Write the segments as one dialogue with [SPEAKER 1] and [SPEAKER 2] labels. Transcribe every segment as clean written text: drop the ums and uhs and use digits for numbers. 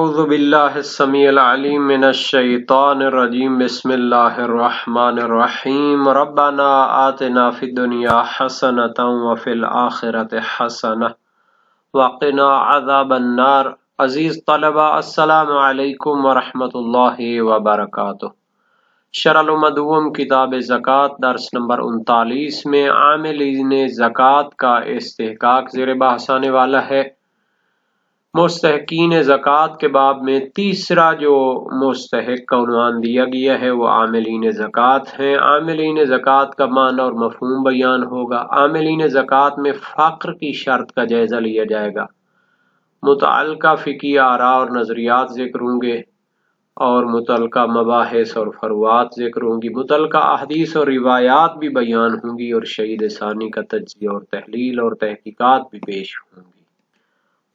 [SPEAKER 1] اعوذ باللہ السمیع العلیم من الشیطان الرجیم بسم اللہ الرحمن الرحیم ربنا آتنا فی الدنیا حسنۃ وفی الآخرۃ حسنۃ وقنا عذاب النار۔ عزیز طلبہ، السلام علیکم ورحمۃ اللہ وبرکاتہ۔ شرح المدوم کتاب زکوٰۃ درس نمبر 39 میں عاملین زکوٰۃ کا استحقاق زیر بحث آنے والا ہے۔ مستحقین زکوٰۃ کے باب میں تیسرا جو مستحق کا عنوان دیا گیا ہے وہ عاملین زکوٰۃ ہیں۔ عاملین زکوٰۃ کا معنی اور مفہوم بیان ہوگا۔ عاملین زکوٰۃ میں فقر کی شرط کا جائزہ لیا جائے گا۔ متعلقہ فقہی آراء اور نظریات ذکر ہوں گے اور متعلقہ مباحث اور فروعات ذکر ہوں گی۔ متعلقہ احادیث اور روایات بھی بیان ہوں گی اور شہید ثانی کا تجزیہ اور تحلیل اور تحقیقات بھی پیش ہوں گی۔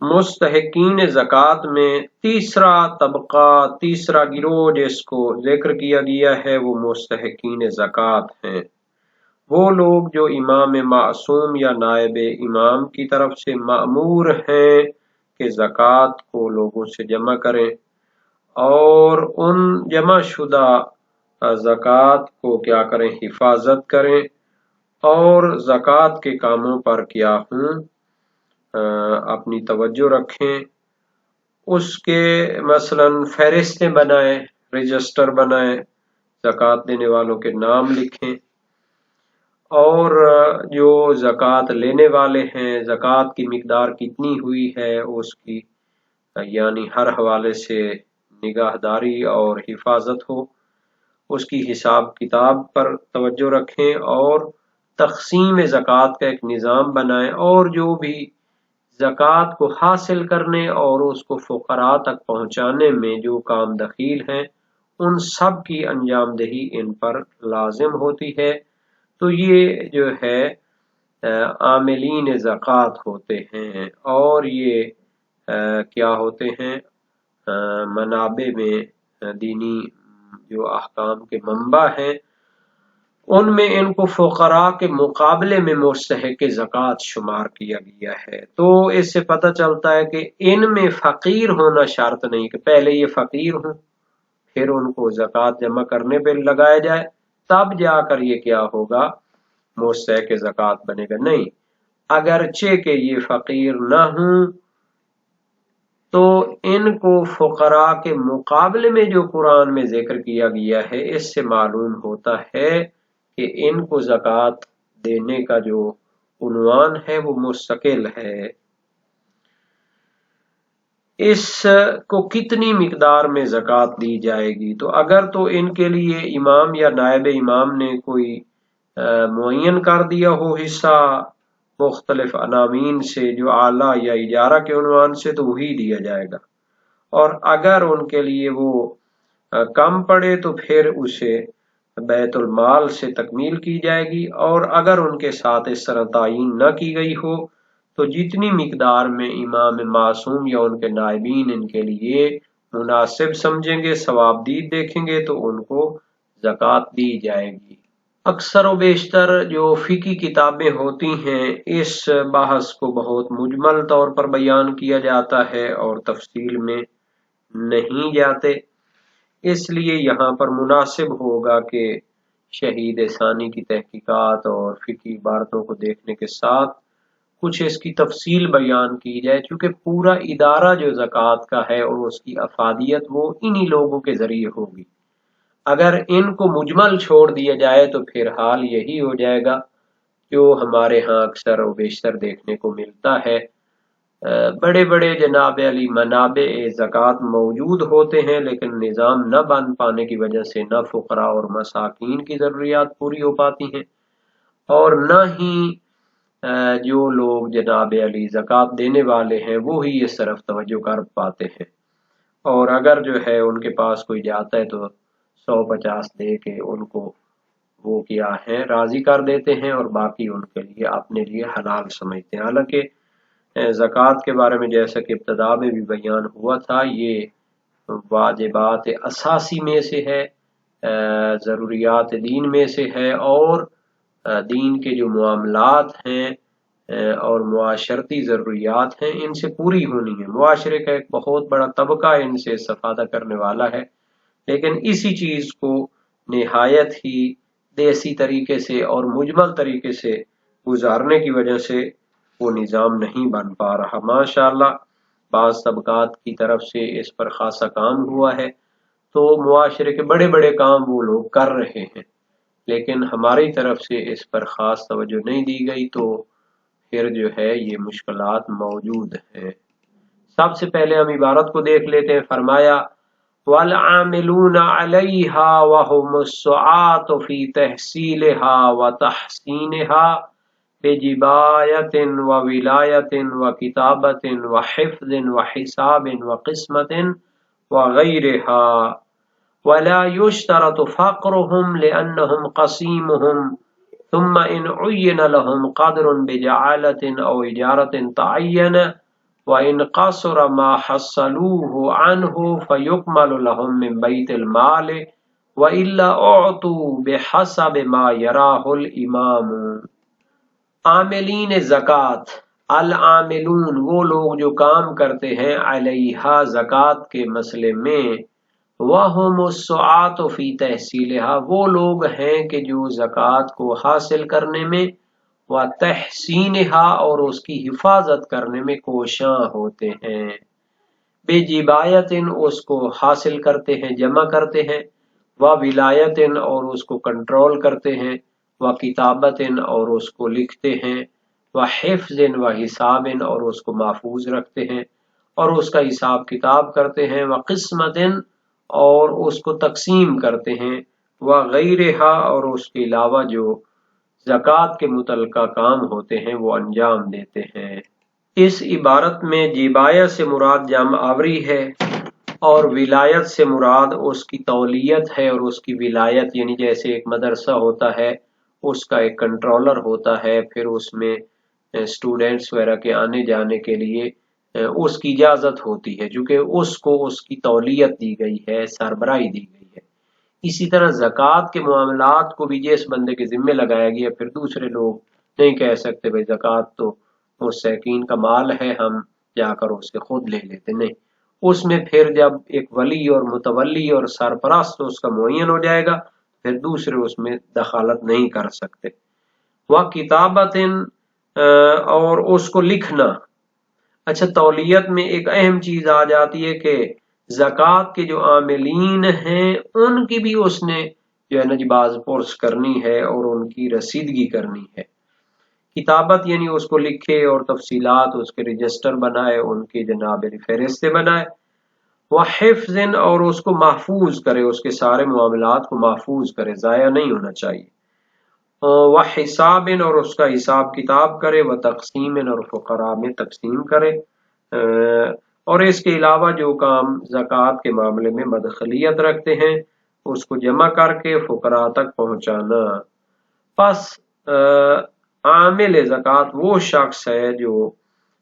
[SPEAKER 1] مستحقین زکوٰۃ میں تیسرا طبقہ، تیسرا گروہ جس کو ذکر کیا گیا ہے وہ مستحقین زکوٰۃ ہیں۔ وہ لوگ جو امام معصوم یا نائب امام کی طرف سے مأمور ہیں کہ زکوٰۃ کو لوگوں سے جمع کریں اور ان جمع شدہ زکوٰۃ کو کیا کریں، حفاظت کریں اور زکوٰۃ کے کاموں پر کیا ہوں، اپنی توجہ رکھیں۔ اس کے مثلا فہرستیں بنائیں، رجسٹر بنائیں، زکوٰۃ دینے والوں کے نام لکھیں اور جو زکوٰۃ لینے والے ہیں زکوٰۃ کی مقدار کتنی ہوئی ہے اس کی یعنی ہر حوالے سے نگہداری اور حفاظت ہو، اس کی حساب کتاب پر توجہ رکھیں اور تقسیم زکوٰۃ کا ایک نظام بنائیں اور جو بھی زکوٰۃ کو حاصل کرنے اور اس کو فقراء تک پہنچانے میں جو کام دخیل ہیں ان سب کی انجام دہی ان پر لازم ہوتی ہے۔ تو یہ جو ہے عاملین زکوٰۃ ہوتے ہیں اور یہ کیا ہوتے ہیں، منابع میں دینی جو احکام کے منبع ہیں ان میں ان کو فقراء کے مقابلے میں مستحق زکوٰۃ شمار کیا گیا ہے۔ تو اس سے پتہ چلتا ہے کہ ان میں فقیر ہونا شرط نہیں کہ پہلے یہ فقیر ہوں پھر ان کو زکوٰۃ جمع کرنے پہ لگایا جائے تب جا کر یہ کیا ہوگا، مستحق زکوٰۃ بنے گا۔ نہیں، اگرچہ کہ یہ فقیر نہ ہوں تو ان کو فقراء کے مقابلے میں جو قرآن میں ذکر کیا گیا ہے اس سے معلوم ہوتا ہے کہ ان کو زکوٰۃ دینے کا جو عنوان ہے وہ مستقل ہے۔ اس کو کتنی مقدار میں زکوٰۃ دی جائے گی، تو اگر تو ان کے لیے امام یا نائب امام نے کوئی معین کر دیا ہو حصہ مختلف عناوین سے جو اعلیٰ یا اجارہ کے عنوان سے تو وہی دیا جائے گا، اور اگر ان کے لیے وہ کم پڑے تو پھر اسے بیت المال سے تکمیل کی جائے گی، اور اگر ان کے ساتھ اس طرح تعین نہ کی گئی ہو تو جتنی مقدار میں امام معصوم یا ان کے نائبین ان کے لیے مناسب سمجھیں گے، ثوابدید دیکھیں گے تو ان کو زکوٰۃ دی جائے گی۔ اکثر و بیشتر جو فقہی کتابیں ہوتی ہیں اس بحث کو بہت مجمل طور پر بیان کیا جاتا ہے اور تفصیل میں نہیں جاتے، اس لیے یہاں پر مناسب ہوگا کہ شہید ثانی کی تحقیقات اور فقہی عبارتوں کو دیکھنے کے ساتھ کچھ اس کی تفصیل بیان کی جائے، چونکہ پورا ادارہ جو زکوٰۃ کا ہے اور اس کی افادیت وہ انہی لوگوں کے ذریعے ہوگی۔ اگر ان کو مجمل چھوڑ دیا جائے تو پھر حال یہی ہو جائے گا جو ہمارے ہاں اکثر و بیشتر دیکھنے کو ملتا ہے، بڑے بڑے جناب علی منابع زکوٰۃ موجود ہوتے ہیں لیکن نظام نہ بن پانے کی وجہ سے نہ فقراء اور مساکین کی ضروریات پوری ہو پاتی ہیں اور نہ ہی جو لوگ جناب علی زکوٰۃ دینے والے ہیں وہ ہی اس طرف توجہ کر پاتے ہیں، اور اگر جو ہے ان کے پاس کوئی جاتا ہے تو 150 دے کے ان کو وہ کیا ہے راضی کر دیتے ہیں اور باقی ان کے لیے اپنے لیے حلال سمجھتے ہیں۔ حالانکہ زکوٰۃ کے بارے میں جیسا کہ ابتدا میں بھی بیان ہوا تھا یہ واجبات اساسی میں سے ہے، ضروریات دین میں سے ہے، اور دین کے جو معاملات ہیں اور معاشرتی ضروریات ہیں، ان سے پوری ہونی ہے۔ معاشرے کا ایک بہت بڑا طبقہ ان سے استفادہ کرنے والا ہے، لیکن اسی چیز کو نہایت ہی دیسی طریقے سے اور مجمل طریقے سے گزارنے کی وجہ سے وہ نظام نہیں بن پا رہا۔ ماشاءاللہ بعض طبقات کی طرف سے اس پر خاصا کام ہوا ہے، تو معاشرے کے بڑے بڑے کام وہ لوگ کر رہے ہیں، لیکن ہماری طرف سے اس پر خاص توجہ نہیں دی گئی، تو پھر جو ہے یہ مشکلات موجود ہیں۔ سب سے پہلے ہم عبارت کو دیکھ لیتے ہیں۔ فرمایا وَالْعَامِلُونَ عَلَيْهَا وَهُمُ السُّعَاةُ فِي تَحْصِيلِهَا وَتَحْسِينِهَا بِجِبَايَةٍ وَوِلَايَةٍ وَكِتَابَةٍ وَحِفْظٍ وَحِسَابٍ وَقِسْمَةٍ وَغَيْرِهَا وَلَا يُشْتَرَطُ فَقْرُهُمْ لِأَنَّهُمْ قَسِيمُهُمْ ثم إن عين لهم قدر بجعالة أو إجارة تعين وإن قصر ما حصلوه عنه فيكمل لهم من بيت المال وإلا أعطوا بحسب ما يراه الإمام۔ عاملین زکوٰۃ، العاملون وہ لوگ جو کام کرتے ہیں، علیہا زکوٰۃ کے مسئلے میں، وَهُمُ السُّعَاةُ فِي تَحْصِيلِهَا وہ لوگ ہیں کہ جو زکوٰۃ کو حاصل کرنے میں، وَتَحْسِينِهَا اور اس کی حفاظت کرنے میں کوشاں ہوتے ہیں، بِجِبَایَةٍ اس کو حاصل کرتے ہیں، جمع کرتے ہیں، وَوِلَایَةٍ اور اس کو کنٹرول کرتے ہیں، وَکِتَابَةٍ اور اس کو لکھتے ہیں، وَحِفْظٍ وَحِسَابٍ اور اس کو محفوظ رکھتے ہیں اور اس کا حساب کتاب کرتے ہیں، وَقِسْمَةٍ اور اس کو تقسیم کرتے ہیں، وغیرہا اور اس کے علاوہ جو زکوٰۃ کے متعلقہ کام ہوتے ہیں وہ انجام دیتے ہیں۔ اس عبارت میں جبایہ سے مراد جمع آوری ہے اور ولایت سے مراد اس کی تولیت ہے، اور اس کی ولایت یعنی جیسے ایک مدرسہ ہوتا ہے اس کا ایک کنٹرولر ہوتا ہے، پھر اس میں اسٹوڈینٹس وغیرہ کے آنے جانے کے لیے اس کی اجازت ہوتی ہے، چونکہ اس کو اس کی تولیت دی گئی ہے، سربراہی دی گئی ہے۔ اسی طرح زکوٰۃ کے معاملات کو بھی جس بندے کے ذمے لگایا گیا، پھر دوسرے لوگ نہیں کہہ سکتے بھائی زکوٰۃ تو مستحقین کا مال ہے، ہم جا کر اس سے خود لے لیتے، نہیں۔ اس میں پھر جب ایک ولی اور متولی اور سرپرست اس کا معین ہو جائے گا، پھر دوسرے اس میں دخالت نہیں کر سکتے۔ وَكِتَابَةٍ اور اس کو لکھنا۔ اچھا، تولیت میں ایک اہم چیز آ جاتی ہے کہ زکوٰۃ کے جو عاملین ہیں ان کی بھی اس نے جو ہے نا جی باز پرس کرنی ہے اور ان کی رسیدگی کرنی ہے۔ کتابت یعنی اس کو لکھے اور تفصیلات اس کے رجسٹر بنائے، ان کی جناب فہرستیں بنائے۔ وحفظ اور اس کو محفوظ کرے، اس کے سارے معاملات کو محفوظ کرے، ضائع نہیں ہونا چاہیے۔ وحساب اور اس کا حساب کتاب کرے، وتقسیم اور فقراء میں تقسیم کرے، اور اس کے علاوہ جو کام زکوٰۃ کے معاملے میں مدخلیت رکھتے ہیں اس کو جمع کر کے فقراء تک پہنچانا۔ پس عامل زکوٰۃ وہ شخص ہے جو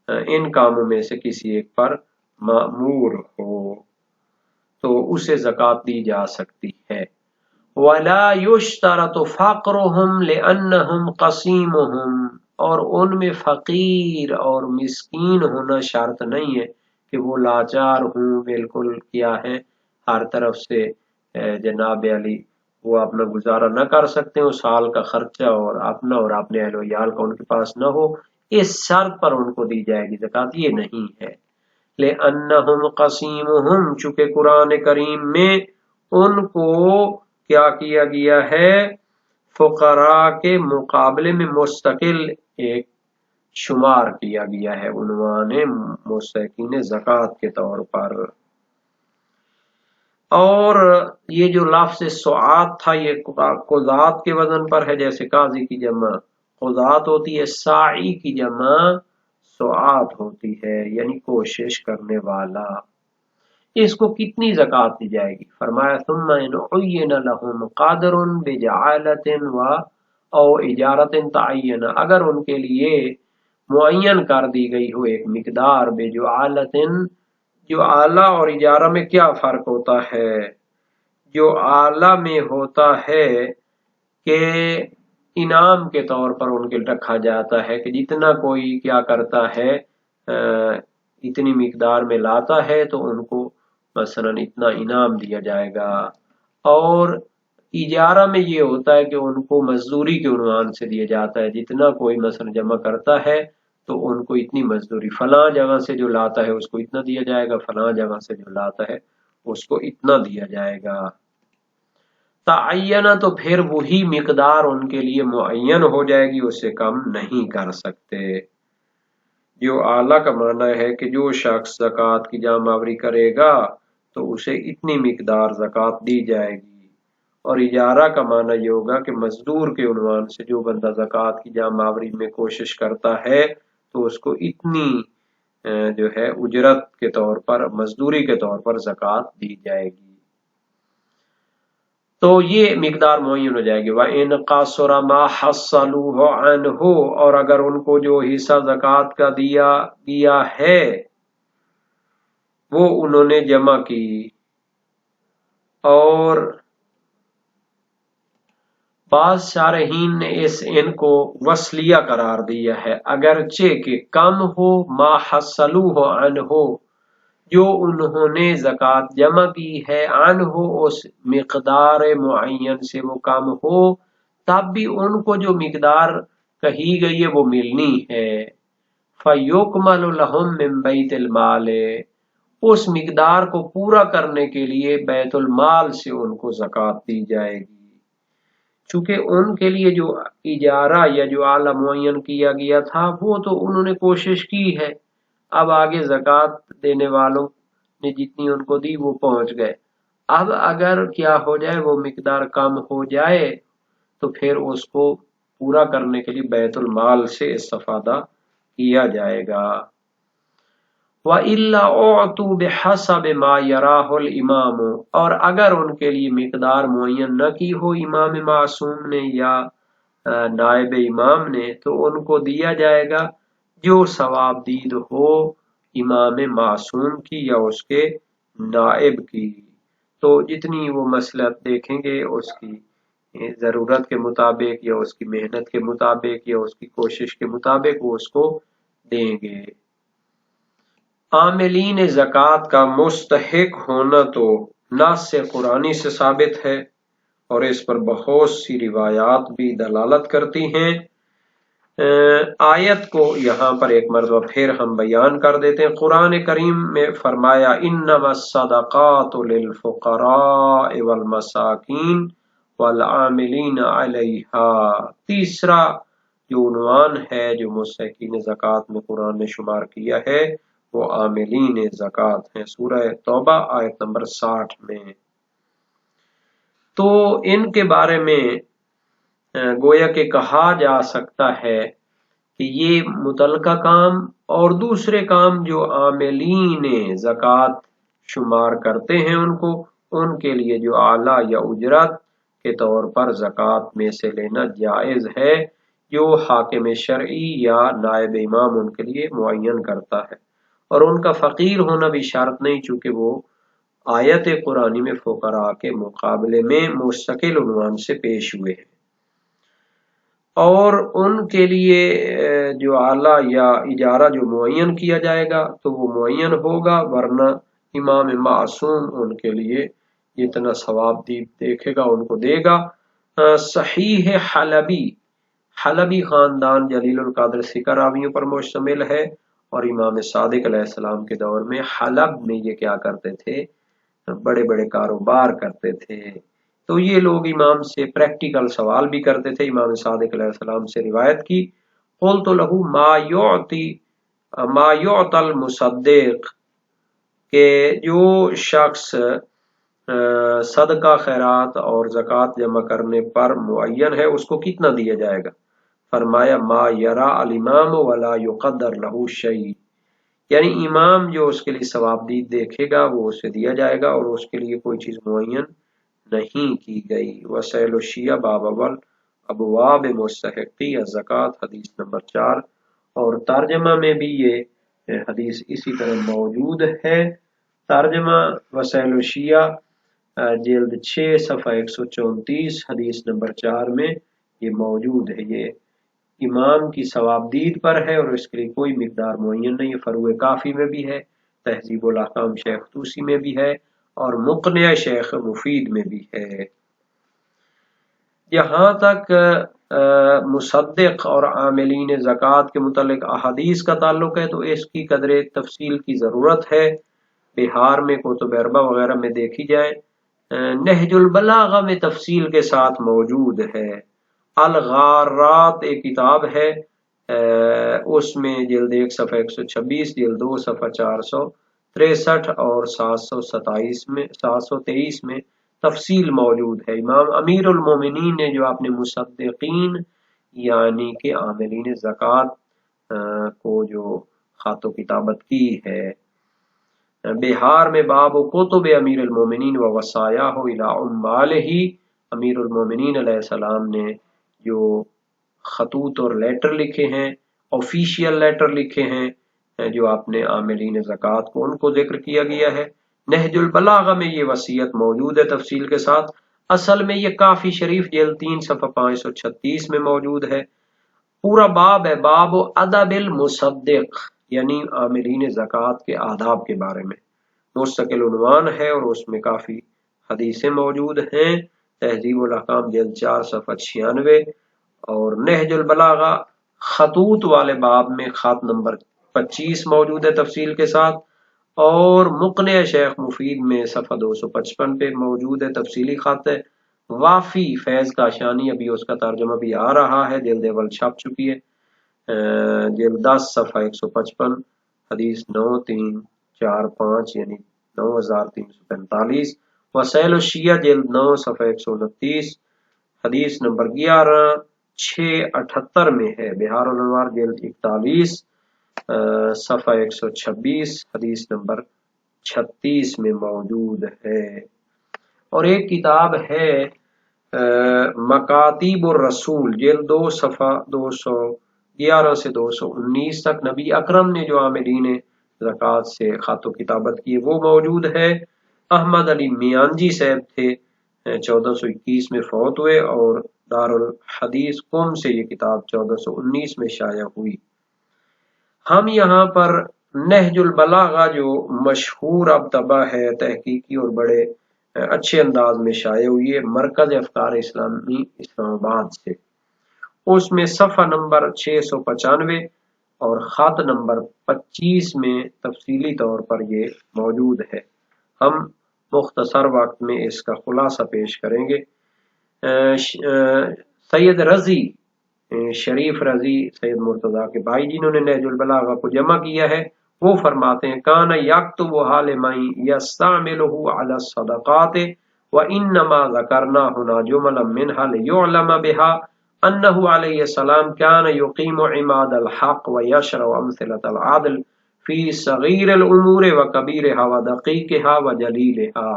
[SPEAKER 1] ان کاموں میں سے کسی ایک پر مأمور ہو تو اسے زکوٰۃ دی جا سکتی ہے۔ وَلَا يُشْتَرَطُ فَقْرُهُمْ لِأَنَّهُمْ قَسِيمُهُمْ اور ان میں فقیر اور مسکین ہونا شرط نہیں ہے کہ وہ لاچار ہوں، بالکل کیا ہے ہر طرف سے جناب علی وہ اپنا گزارا نہ کر سکتے ہو، سال کا خرچہ اور اپنا اور اپنے اہل و عیال کا ان کے پاس نہ ہو، اس شرط پر ان کو دی جائے گی زکوٰۃ، یہ نہیں ہے۔ لِأَنَّهُمْ قَسِيمُهُمْ چونکہ قرآن کریم میں ان کو کیا کیا گیا ہے، فقراء کے مقابلے میں مستقل ایک شمار کیا گیا ہے عنوان مستحقین زکوٰۃ کے طور پر۔ اور یہ جو لفظ سعات تھا یہ قضات کے وزن پر ہے، جیسے قاضی کی جمع قضات ہوتی ہے، ساعی کی جمع سعات ہوتی ہے، یعنی کوشش کرنے والا۔ اس کو کتنی زکوٰۃ دی جائے گی؟ فرمایا ثم ان عین لهم قادر بجعالة او اجارة تعین، اگر ان کے لیے معین کر دی گئی ہو ایک مقدار، بجعالة جو اعلیٰ اور اجارہ میں کیا فرق ہوتا ہے؟ جو اعلیٰ میں ہوتا ہے کہ انعام کے طور پر ان کے رکھا جاتا ہے کہ جتنا کوئی کیا کرتا ہے اتنی مقدار میں لاتا ہے تو ان کو مثلا اتنا انعام دیا جائے گا. اور اجارہ میں یہ ہوتا ہے کہ ان کو مزدوری کے عنوان سے دیا جاتا ہے، جتنا کوئی مثلا جمع کرتا ہے تو ان کو اتنی مزدوری، فلاں جگہ سے جو لاتا ہے اس کو اتنا دیا جائے گا، فلاں جگہ سے جو لاتا ہے اس کو اتنا دیا جائے گا. تعینہ تو پھر وہی مقدار ان کے لیے معین ہو جائے گی، اس سے کم نہیں کر سکتے. جو اعلیٰ کا معنی ہے کہ جو شخص زکوٰۃ کی جمع آوری کرے گا تو اسے اتنی مقدار زکوٰۃ دی جائے گی. اور اجارہ کا معنی یہ ہوگا کہ مزدور کے عنوان سے جو بندہ زکوٰۃ کی جمع آوری میں کوشش کرتا ہے تو اس کو اتنی جو ہے اجرت کے طور پر، مزدوری کے طور پر زکوٰۃ دی جائے گی. تو یہ مقدار معین ہو جائے گی. وَإِنْ قَصُرَ مَا حَصَّلُوهُ عَنْهُ، اور اگر ان کو جو حصہ زکوٰۃ کا دیا گیا ہے وہ انہوں نے جمع کی، اور بعض شارحین نے ان کو وصلیہ قرار دیا ہے، اگرچہ کہ کم ہو ما حصلوہ عنہ، جو انہوں نے زکوٰۃ جمع کی ہے، عنہ اس مقدار معین سے وہ کم ہو، تب بھی ان کو جو مقدار کہی گئی ہے وہ ملنی ہے. فَيُكْمَلُ لَهُم مِّن بَيْتِ الْمَالِ، اس مقدار کو پورا کرنے کے لیے بیت المال سے ان کو زکوٰۃ دی جائے گی. چونکہ ان کے لیے جو اجارہ یا جو اعلیٰ معین کیا گیا تھا وہ تو انہوں نے کوشش کی ہے، اب آگے زکوٰۃ دینے والوں نے جتنی ان کو دی وہ پہنچ گئے. اب اگر کیا ہو جائے وہ مقدار کم ہو جائے تو پھر اس کو پورا کرنے کے لیے بیت المال سے استفادہ کیا جائے گا. وَإِلَّا أُعْطُوا بِحَسَبِ مَا يَرَاهُ الْإِمَامُ، اور اگر ان کے لیے مقدار معین نہ کی ہو امام معصوم نے یا نائب امام نے، تو ان کو دیا جائے گا جو ثواب دید ہو امام معصوم کی یا اس کے نائب کی. تو جتنی وہ مصلحت دیکھیں گے اس کی ضرورت کے مطابق یا اس کی محنت کے مطابق یا اس کی کوشش کے مطابق وہ اس کو دیں گے. عاملین زکوٰۃ کا مستحق ہونا تو نص قرآنی سے ثابت ہے، اور اس پر بہت سی روایات بھی دلالت کرتی ہیں. آیت کو یہاں پر ایک مرتبہ پھر ہم بیان کر دیتے ہیں. قرآن کریم میں فرمایا انما الصدقات للفقراء والمساکین والعاملین علیہا. تیسرا جو عنوان ہے جو مستحقین زکوٰۃ میں قرآن نے شمار کیا ہے وہ عاملین زکوٰۃ ہیں، سورہ توبہ آیت نمبر 60 میں. تو ان کے بارے میں گویا کہ کہا جا سکتا ہے کہ یہ متعلقہ کام اور دوسرے کام جو عاملین زکوٰۃ شمار کرتے ہیں ان کے لیے جو اعلیٰ یا اجرت کے طور پر زکوٰۃ میں سے لینا جائز ہے، جو حاکم شرعی یا نائب امام ان کے لیے معین کرتا ہے. اور ان کا فقیر ہونا بھی شرط نہیں، چونکہ وہ آیت قرآنی میں فقراء کے مقابلے میں مستقل عنوان سے پیش ہوئے ہیں. اور ان کے لیے جو اعلیٰ یا اجارہ جو معین کیا جائے گا تو وہ معین ہوگا، ورنہ امام معصوم ان کے لیے جتنا ثواب دیکھے گا ان کو دے گا. صحیح حلبی خاندان جلیل القدر سکہ راویوں پر مشتمل ہے، اور امام صادق علیہ السلام کے دور میں حلب میں یہ کیا کرتے تھے، بڑے بڑے کاروبار کرتے تھے. تو یہ لوگ امام سے پریکٹیکل سوال بھی کرتے تھے. امام صادق علیہ السلام سے روایت کی، قلت له ما يعطى المصدق، کہ جو شخص صدقہ خیرات اور زکوٰۃ جمع کرنے پر معین ہے اس کو کتنا دیا جائے گا؟ فرمایا ما یرا الامام ولا یقدر له شیء، یعنی امام جو اس کے لیے ثواب دید دیکھے گا وہ اسے دیا جائے گا، اور اس کے لیے کوئی چیز معین نہیں کی گئی. وسائل الشیعہ باب اول ابواب مستحقی الزکوٰۃ حدیث نمبر 4، اور ترجمہ میں بھی یہ حدیث اسی طرح موجود ہے. ترجمہ وسائل الشیعہ جلد 6 صفحہ 134 حدیث نمبر 4 میں یہ موجود ہے، یہ امام کی ثوابدید پر ہے اور اس کے لیے کوئی مقدار معین نہیں ہے۔ فروع کافی میں بھی ہے، تہذیب الاحکام شیخ طوسی میں بھی ہے اور مقنع شیخ مفید میں بھی ہے۔ یہاں تک مصدق اور عاملین زکوٰۃ کے متعلق احادیث کا تعلق ہے تو اس کی قدر تفصیل کی ضرورت ہے، بہار میں کتب اربع وغیرہ میں دیکھی جائے۔ نہج البلاغہ میں تفصیل کے ساتھ موجود ہے۔ الغارات ایک کتاب ہے، اس میں جلد 1 صفحہ 126، جلد 2 صفحہ 463 اور 723 میں تفصیل موجود ہے۔ امام امیر المومنین نے جو اپنے مصدقین یعنی کہ عاملین زکوٰۃ کو جو خط و کتابت کی ہے، بہار میں باب کتب امیر المومنین و وصایاہ الی عمالہ، امیر المومنین علیہ السلام نے جو خطوط اور لیٹر لکھے ہیں، آفیشیل لیٹر لکھے ہیں جو اپنے عاملین زکوٰۃ کو، ان کو ذکر کیا گیا ہے۔ نہج البلاغہ میں یہ وصیت موجود ہے تفصیل کے ساتھ۔ اصل میں یہ کافی شریف جلد 3 صفحہ 536 میں موجود ہے۔ پورا باب ہے، باب ادب المصدق، یعنی عاملین زکوٰۃ کے آداب کے بارے میں مستقل عنوان ہے اور اس میں کافی حدیثیں موجود ہیں۔ تہذیب الاحکام جلد 4 صفحہ 96 اور نہج البلاغہ خطوط والے باب میں خط نمبر 25 موجود ہے تفصیل کے ساتھ، اور مقنع شیخ مفید میں صفحہ 255 پہ موجود ہے، تفصیلی خط ہے۔ وافی فیض کاشانی، ابھی اس کا ترجمہ بھی آ رہا ہے، جلد اول چھپ چکی ہے، جلد 10 صفحہ 155، حدیث 9345 یعنی 9345۔ وسائل الشیعہ جلد 9 صفحہ 129، حدیث نمبر 11678 میں ہے۔ بہار الانوار جلد 41 صفحہ 126، حدیث نمبر 36 میں موجود ہے۔ اور ایک کتاب ہے مکاتیب الرسول جلد 2 صفحہ 211 سے 219 تک، نبی اکرم نے جو عاملین زکوٰۃ سے خط و کتابت کی وہ موجود ہے۔ احمد علی میانجی صاحب تھے، 1421 میں فوت ہوئے اور دارالحدیث قم سے یہ کتاب 1419 میں شائع ہوئی۔ ہم یہاں پر نہج البلاغہ جو مشہور اب طبع ہے تحقیقی اور بڑے اچھے انداز میں شائع ہوئی ہے، مرکز افکار اسلامی اسلام آباد سے، اس میں صفحہ نمبر 695 اور خط نمبر 25 میں تفصیلی طور پر یہ موجود ہے۔ ہم مختصر وقت میں اس کا خلاصہ پیش کریں گے۔ سید رضی، شریف رضی سید مرتضیٰ کے بھائی جنہوں نے نہج البلاغہ کو جمع کیا ہے، وہ فرماتے ہیں کان یکتبھا لمن یستعملہ علی الصدقات وانما ذکرنا ہنا جملا منها لیعلم بها انہ علیہ السلام کان یقیم عماد الحق ویشرع امثلۃ العدل فی صغیر الامور وکبیرہا ودقیقہا وجلیلہا۔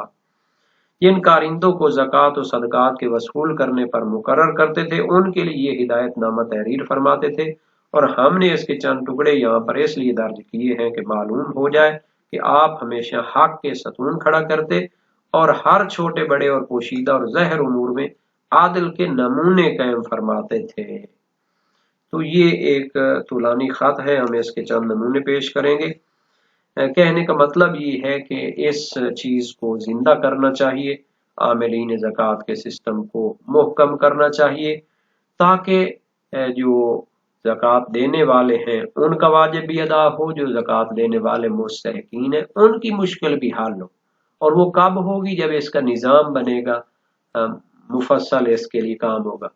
[SPEAKER 1] جن کارندوں کو زکوٰۃ و صدقات کے وصول کرنے پر مقرر کرتے تھے ان کے لیے یہ ہدایت نامہ تحریر فرماتے تھے، اور ہم نے اس کے چند ٹکڑے یہاں پر اس لیے درج کیے ہیں کہ معلوم ہو جائے کہ آپ ہمیشہ حق کے ستون کھڑا کرتے اور ہر چھوٹے بڑے اور پوشیدہ اور ظاہر امور میں عادل کے نمونے قائم فرماتے تھے۔ تو یہ ایک طولانی خط ہے، ہم اس کے چند نمونے پیش کریں گے۔ کہنے کا مطلب یہ ہے کہ اس چیز کو زندہ کرنا چاہیے، عاملین زکوٰۃ کے سسٹم کو محکم کرنا چاہیے تاکہ جو زکوٰۃ دینے والے ہیں ان کا واجب بھی ادا ہو، جو زکوٰۃ دینے والے مستحقین ہیں ان کی مشکل بھی حل ہو۔ اور وہ کب ہوگی؟ جب اس کا نظام بنے گا، مفصل اس کے لیے کام ہوگا۔